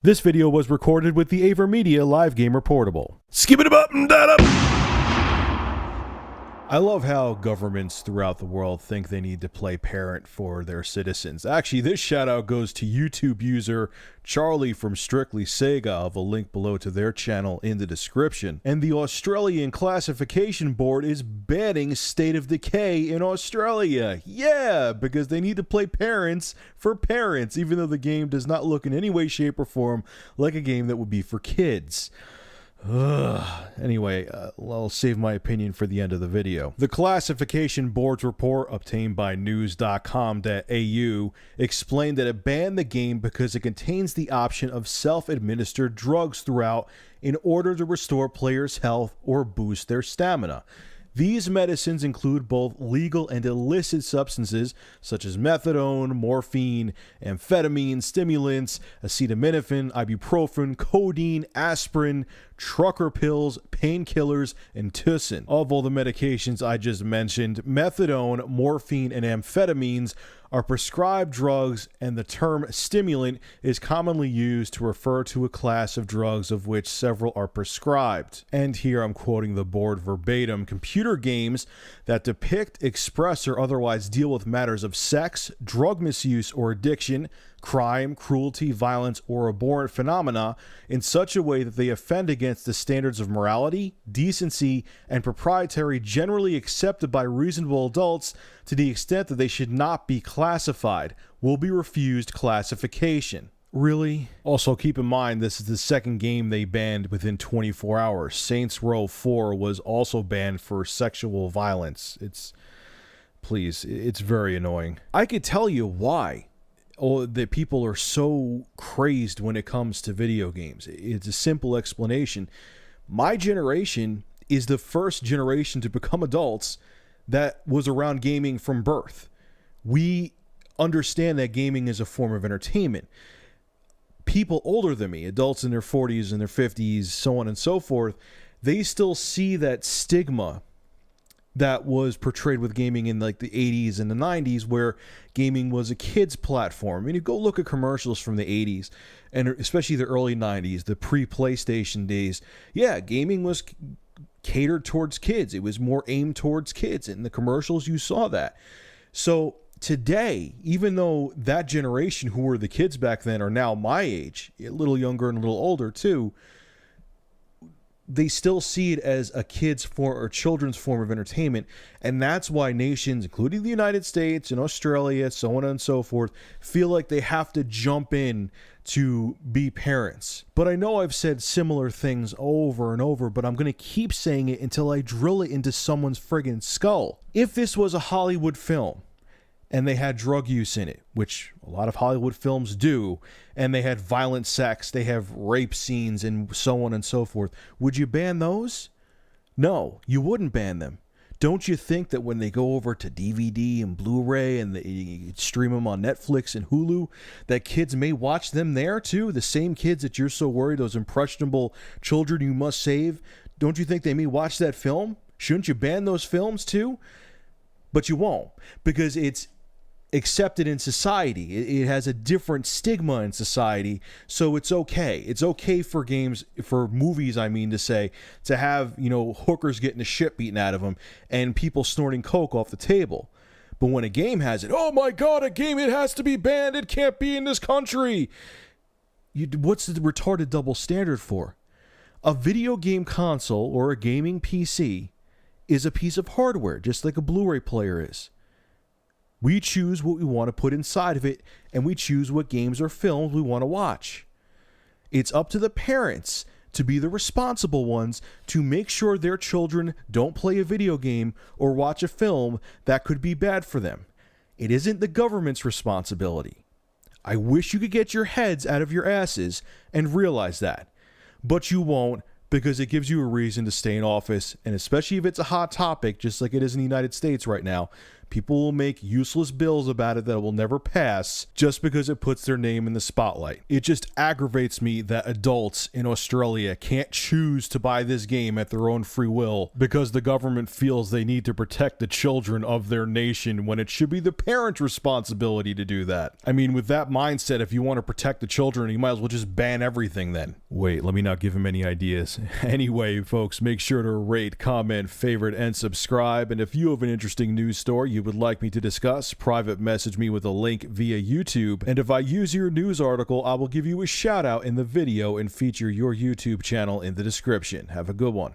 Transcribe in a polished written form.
This video was recorded with the AverMedia Live Gamer Portable. Skip it up and that up! I love how governments throughout the world think they need to play parent for their citizens. Actually, this shout out goes to YouTube user Charlie from Strictly Sega. I'll have a link below to their channel in the description. And the Australian Classification Board is banning State of Decay in Australia. Yeah, because they need to play parents for parents, even though the game does not look in any way, shape, or form like a game that would be for kids. Anyway, I'll save my opinion for the end of the video. The Classification Board's report, obtained by news.com.au, explained that it banned the game because it contains the option of self-administered drugs throughout in order to restore players' health or boost their stamina. These medicines include both legal and illicit substances such as methadone, morphine, amphetamine, stimulants, acetaminophen, ibuprofen, codeine, aspirin, trucker pills, painkillers, and tussin. Of all the medications I just mentioned, methadone, morphine, and amphetamines are prescribed drugs, and the term stimulant is commonly used to refer to a class of drugs of which several are prescribed. And here I'm quoting the board verbatim: computer games that depict, express, or otherwise deal with matters of sex, drug misuse or addiction, crime, cruelty, violence, or abhorrent phenomena in such a way that they offend against the standards of morality, decency, and propriety generally accepted by reasonable adults to the extent that they should not be classified, will be refused classification. Really? Also, keep in mind, this is the second game they banned within 24 hours. Saints Row 4 was also banned for sexual violence. It's very annoying. I could tell you why that people are so crazed when it comes to video games. It's a simple explanation. My generation is the first generation to become adults that was around gaming from birth. We understand that gaming is a form of entertainment. People older than me, adults in their 40s and their 50s, so on and so forth, they still see that stigma that was portrayed with gaming in like the 80s and the 90s, where gaming was a kid's platform. I mean, you go look at commercials from the 80s, and especially the early 90s, the pre-PlayStation days. Yeah, gaming was catered towards kids. It was more aimed towards kids. In the commercials, you saw that. So today, even though that generation who were the kids back then are now my age, a little younger and a little older too, they still see it as a kid's form or children's form of entertainment. And that's why nations, including the United States and Australia, so on and so forth, feel like they have to jump in to be parents. But I know I've said similar things over and over, but I'm going to keep saying it until I drill it into someone's friggin' skull. If this was a Hollywood film, and they had drug use in it, which a lot of Hollywood films do, and they had violent sex, they have rape scenes, and so on and so forth, would you ban those? No, you wouldn't ban them. Don't you think that when they go over to DVD and Blu-ray and they stream them on Netflix and Hulu, that kids may watch them there too? The same kids that you're so worried, those impressionable children you must save, don't you think they may watch that film? Shouldn't you ban those films too? But you won't, because it's accepted in society. It has a different stigma in society, so it's okay. It's okay for movies, I mean to say, to have, hookers getting the shit beaten out of them and people snorting coke off the table. But when a game has it, oh my god, a game, it has to be banned, it can't be in this country. What's the retarded double standard for? A video game console or a gaming PC is a piece of hardware, just like a Blu-ray player is. We choose what we want to put inside of it, and we choose what games or films we want to watch. It's up to the parents to be the responsible ones to make sure their children don't play a video game or watch a film that could be bad for them. It isn't the government's responsibility. I wish you could get your heads out of your asses and realize that, but you won't, because it gives you a reason to stay in office, and especially if it's a hot topic, just like it is in the United States right now, People will make useless bills about it that will never pass just because it puts their name in the spotlight. It just aggravates me that adults in Australia can't choose to buy this game at their own free will because the government feels they need to protect the children of their nation when it should be the parent's responsibility to do that. I mean, with that mindset, if you want to protect the children, you might as well just ban everything then. Wait, let me not give him any ideas. Anyway, folks, make sure to rate, comment, favorite, and subscribe. And if you have an interesting news story you would like me to discuss, private message me with a link via YouTube. And if I use your news article, I will give you a shout out in the video and feature your YouTube channel in the description. Have a good one.